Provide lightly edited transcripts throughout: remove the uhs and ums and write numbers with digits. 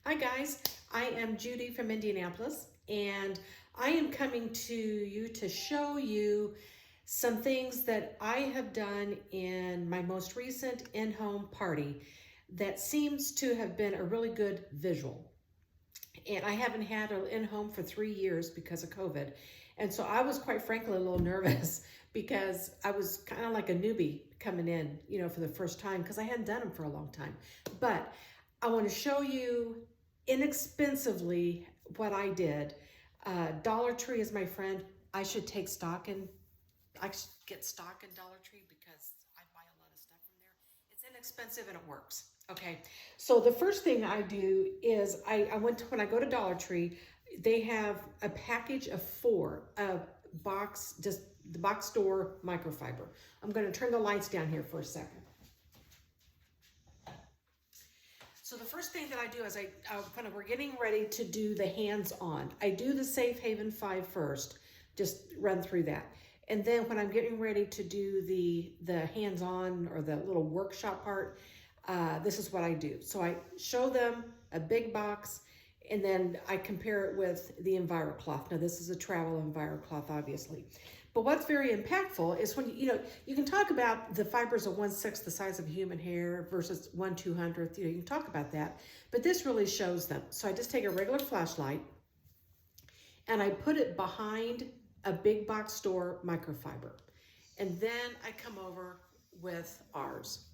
Hi guys, I am Judy from Indianapolis, and I am coming to you to show you some things that I have done in my most recent in-home party that seems to have been a really good visual. And I haven't had an in-home for 3 years because of COVID. And so I was quite frankly a little nervous because I was kind of like a newbie coming in, for the first time because I hadn't done them for a long time. But I want to show you inexpensively what I did. Dollar Tree is my friend. I should get stock in Dollar Tree because I buy a lot of stuff from there. It's inexpensive and it works. Okay, so the first thing I do is when I go to Dollar Tree, they have a package of 4 of the box store microfiber. I'm going to turn the lights down here for a second. So the first thing that I do is when we're getting ready to do the hands-on, I do the Safe Haven 5 first, just run through that. And then when I'm getting ready to do the hands-on or the little workshop part, this is what I do. So I show them a big box, and then I compare it with the EnviroCloth. Now this is a travel EnviroCloth, obviously. But what's very impactful is when, you can talk about the fibers of 1/6 the size of human hair versus 1/200th, you can talk about that, but this really shows them. So I just take a regular flashlight and I put it behind a big box store microfiber. And then I come over with ours.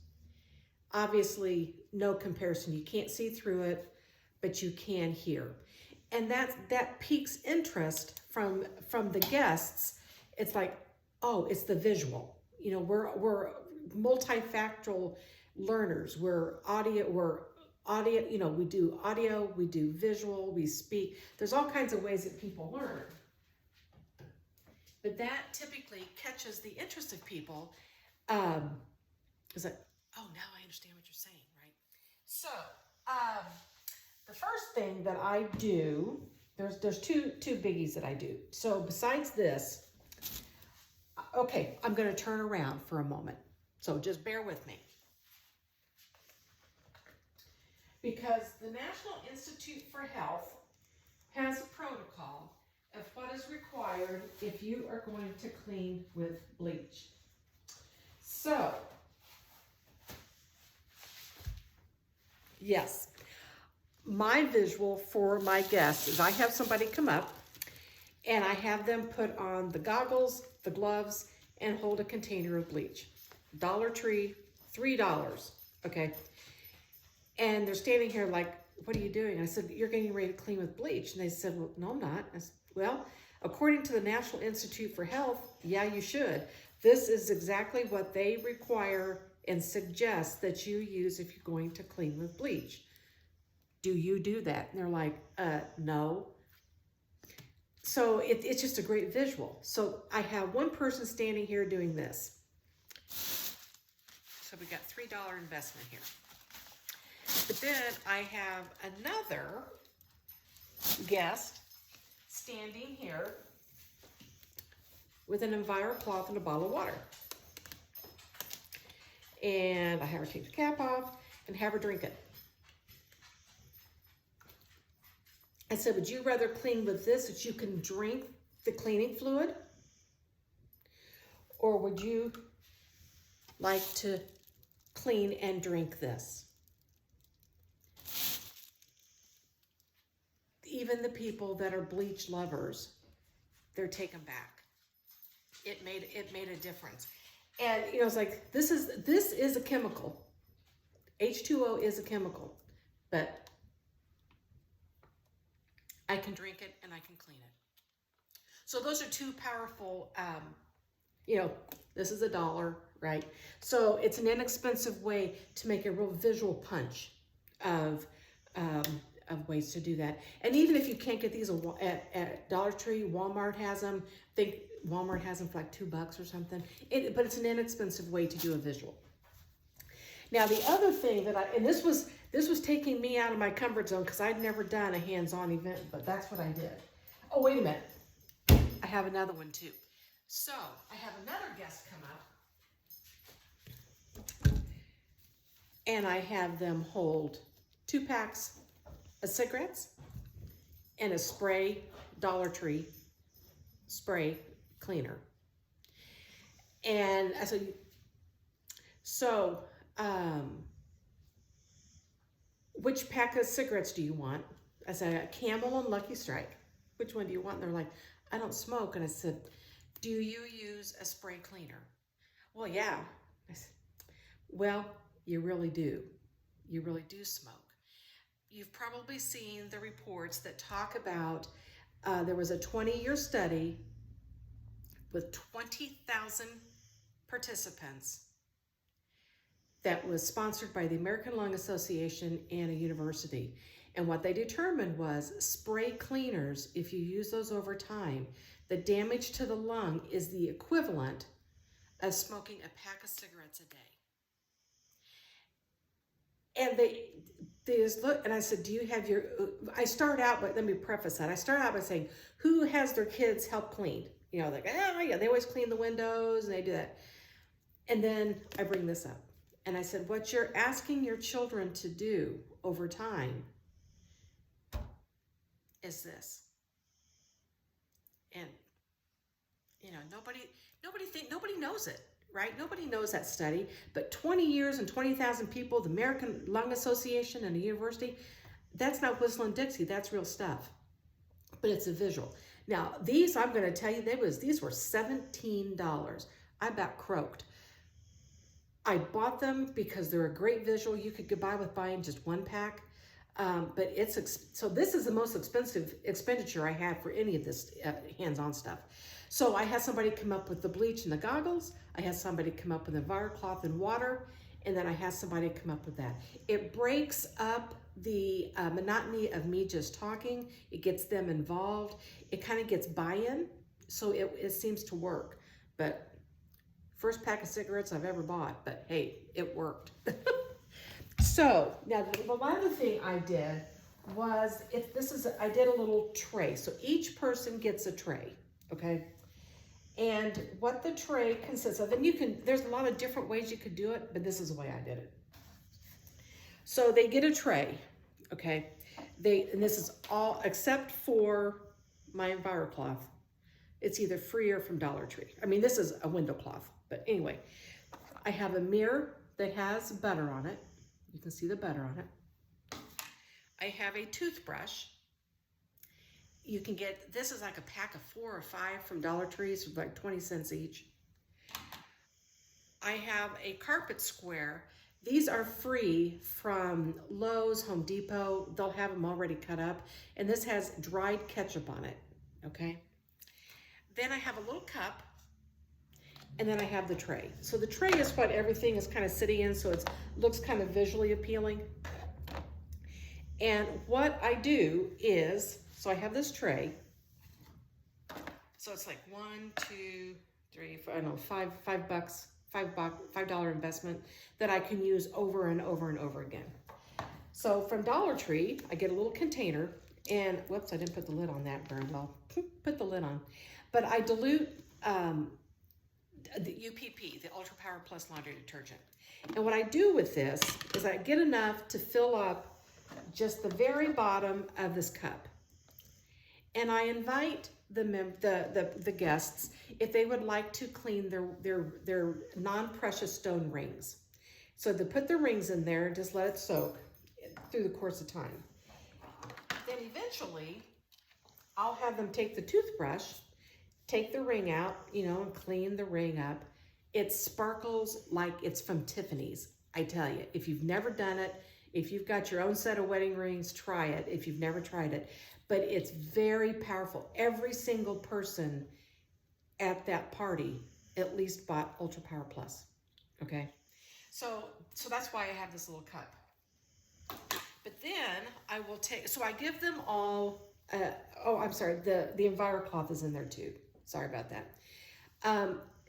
Obviously, no comparison. You can't see through it, but you can hear. And that piques interest from the guests. It's like, oh, it's the visual. We're multifactorial learners. We're audio, we do audio, we do visual, we speak. There's all kinds of ways that people learn. But that typically catches the interest of people. It's like, oh, now I understand what you're saying, right? So, the first thing that I do, there's two biggies that I do. So besides this, okay, I'm going to turn around for a moment. So just bear with me. Because the National Institute for Health has a protocol of what is required if you are going to clean with bleach. So, yes, my visual for my guests is I have somebody come up and I have them put on the goggles, the gloves, and hold a container of bleach. Dollar Tree, $3, okay? And they're standing here like, what are you doing? I said, you're getting ready to clean with bleach. And they said, well, no, I'm not. I said, well, according to the National Institute for Health, yeah, you should. This is exactly what they require and suggest that you use if you're going to clean with bleach. Do you do that? And they're like, no. So it's just a great visual. So I have one person standing here doing this. So we got $3 investment here. But then I have another guest standing here with an EnviroCloth and a bottle of water. And I have her take the cap off and have her drink it. I said, would you rather clean with this that you can drink the cleaning fluid? Or would you like to clean and drink this? Even the people that are bleach lovers, they're taken back. It made a difference. And it's like, this is a chemical. H2O is a chemical, but I can drink it and I can clean it. So those are two powerful, this is $1, right? So it's an inexpensive way to make a real visual punch of ways to do that. And even if you can't get these at Dollar Tree, Walmart has them. I think Walmart has them for like $2 or something. But it's an inexpensive way to do a visual. Now the other thing and this was taking me out of my comfort zone because I'd never done a hands-on event, but that's what I did. Oh, wait a minute. I have another one too. So I have another guest come up and I have them hold 2 packs of cigarettes and a spray, Dollar Tree spray cleaner. And I said, so, which pack of cigarettes do you want? I said, Camel and Lucky Strike. Which one do you want? And they're like, I don't smoke. And I said, do you use a spray cleaner? Well, yeah. I said, well, you really do. You really do smoke. You've probably seen the reports that talk about, there was a 20-year study with 20,000 participants that was sponsored by the American Lung Association and a university. And what they determined was spray cleaners, if you use those over time, the damage to the lung is the equivalent of smoking a pack of cigarettes a day. And they just look, and I said, do you have your, I start out, but let me preface that. I start out by saying, who has their kids help clean? You know, like, oh yeah, they always clean the windows and they do that. And then I bring this up. And I said, what you're asking your children to do over time is this. And, you know, nobody knows it, right? Nobody knows that study, but 20 years and 20,000 people, the American Lung Association and a university, that's not whistling Dixie, that's real stuff. But it's a visual. Now, these, I'm going to tell you, these were $17. I about croaked. I bought them because they're a great visual. You could get by with buying just one pack. But so this is the most expensive expenditure I had for any of this hands-on stuff. So I had somebody come up with the bleach and the goggles. I had somebody come up with the EnviroCloth and water. And then I had somebody come up with that. It breaks up the monotony of me just talking. It gets them involved. It kind of gets buy-in. So it seems to work. But first pack of cigarettes I've ever bought. But hey, it worked. So now the other thing I did was, I did a little tray. So each person gets a tray, okay? And what the tray consists of, and there's a lot of different ways you could do it, but this is the way I did it. So they get a tray, okay? And this is all, except for my EnviroCloth. It's either free or from Dollar Tree. I mean, this is a window cloth, but anyway. I have a mirror that has butter on it. You can see the butter on it. I have a toothbrush. You can get, this is like a pack of 4 or 5 from Dollar Tree, it's like 20 cents each. I have a carpet square. These are free from Lowe's, Home Depot. They'll have them already cut up. And this has dried ketchup on it, okay? Then I have a little cup. And then I have the tray. So the tray is what everything is kind of sitting in, so it looks kind of visually appealing. And what I do is, so I have this tray. So it's like $1, 2, 3, 4, I don't know, $5 investment that I can use over and over and over again. So from Dollar Tree, I get a little container, and whoops, I didn't put the lid on that very well. Put the lid on. But I dilute the UPP, the Ultra Power Plus laundry detergent. And what I do with this is I get enough to fill up just the very bottom of this cup. And I invite the guests if they would like to clean their non-precious stone rings. So they put the rings in there, just let it soak through the course of time. Then eventually, I'll have them take the toothbrush, take the ring out, you know, and clean the ring up. It sparkles like it's from Tiffany's. I tell you, if you've never done it, if you've got your own set of wedding rings, try it if you've never tried it. But it's very powerful. Every single person at that party at least bought Ultra Power Plus, okay? So that's why I have this little cup. But then I will take, so I give them all, oh, I'm sorry, the EnviroCloth is in there too. Sorry about that.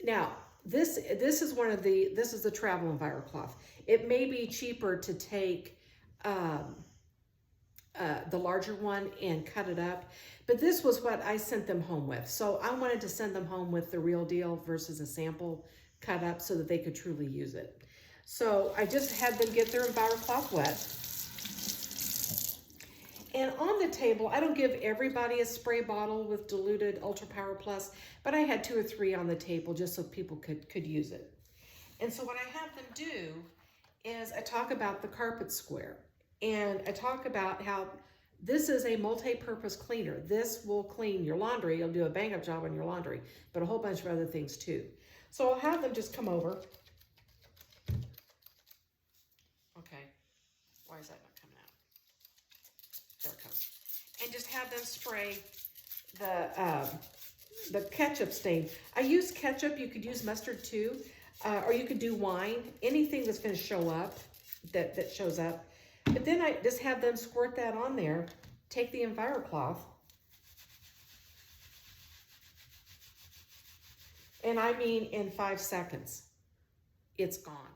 Now, this is the travel EnviroCloth. It may be cheaper to take the larger one and cut it up, but this was what I sent them home with. So I wanted to send them home with the real deal versus a sample cut up so that they could truly use it. So I just had them get their EnviroCloth wet. And on the table, I don't give everybody a spray bottle with diluted Ultra Power Plus, but I had 2 or 3 on the table just so people could use it. And so what I have them do is I talk about the carpet square, and I talk about how this is a multi-purpose cleaner. This will clean your laundry. It'll do a bang-up job on your laundry, but a whole bunch of other things too. So I'll have them just come over. Okay, why is that not coming out? There it comes. And just have them spray the ketchup stain. I use ketchup. You could use mustard too, or you could do wine. Anything that's going to show up, that shows up. But then I just have them squirt that on there. Take the EnviroCloth, and I mean in 5 seconds, it's gone.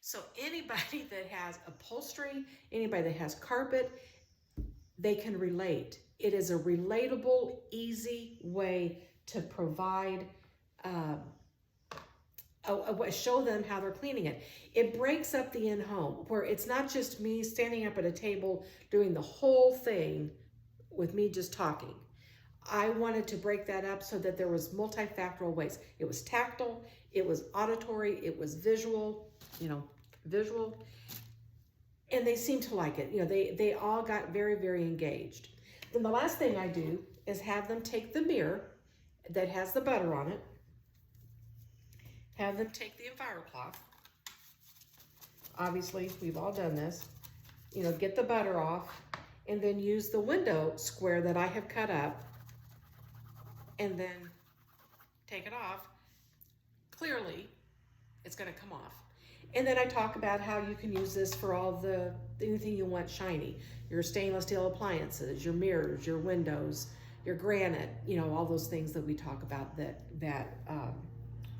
So anybody that has upholstery, anybody that has carpet, they can relate. It is a relatable, easy way to provide, show them how they're cleaning it. It breaks up the in-home, where it's not just me standing up at a table doing the whole thing with me just talking. I wanted to break that up so that there was multifactorial ways. It was tactile, it was auditory, it was visual, and they seemed to like it. They all got very, very engaged. Then the last thing I do is have them take the mirror that has the butter on it, have them take the EnviroCloth. Obviously, we've all done this. Get the butter off, and then use the window square that I have cut up, and then take it off. Clearly, it's going to come off. And then I talk about how you can use this for anything you want shiny. Your stainless steel appliances, your mirrors, your windows, your granite, all those things that we talk about that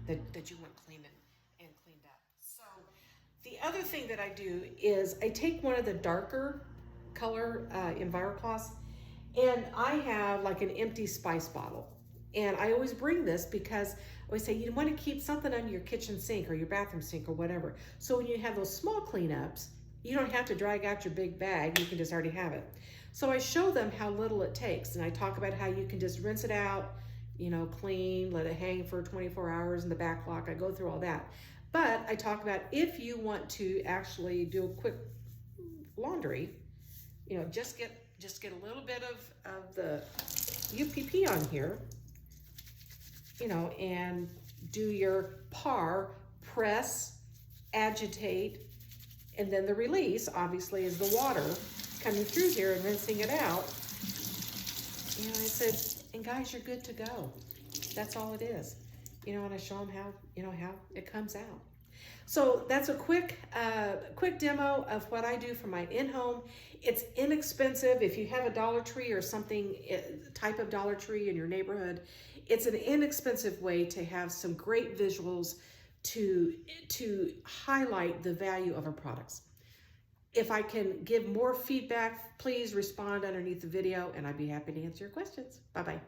you want cleaned and cleaned up. So the other thing that I do is I take one of the darker color EnviroCloths, and I have like an empty spice bottle. And I always bring this because I always say you want to keep something under your kitchen sink or your bathroom sink or whatever. So when you have those small cleanups, you don't have to drag out your big bag. You can just already have it. So I show them how little it takes, and I talk about how you can just rinse it out, clean, let it hang for 24 hours in the back lock. I go through all that. But I talk about if you want to actually do a quick laundry, just get a little bit of the UPP on here, and do your par, press, agitate, and then the release, obviously, is the water coming through here and rinsing it out. I said, and guys, you're good to go. That's all it is. And I show them how it comes out. So that's a quick demo of what I do for my in-home. It's inexpensive. If you have a Dollar Tree or something, type of Dollar Tree in your neighborhood, it's an inexpensive way to have some great visuals to highlight the value of our products. If I can give more feedback, please respond underneath the video, and I'd be happy to answer your questions. Bye-bye.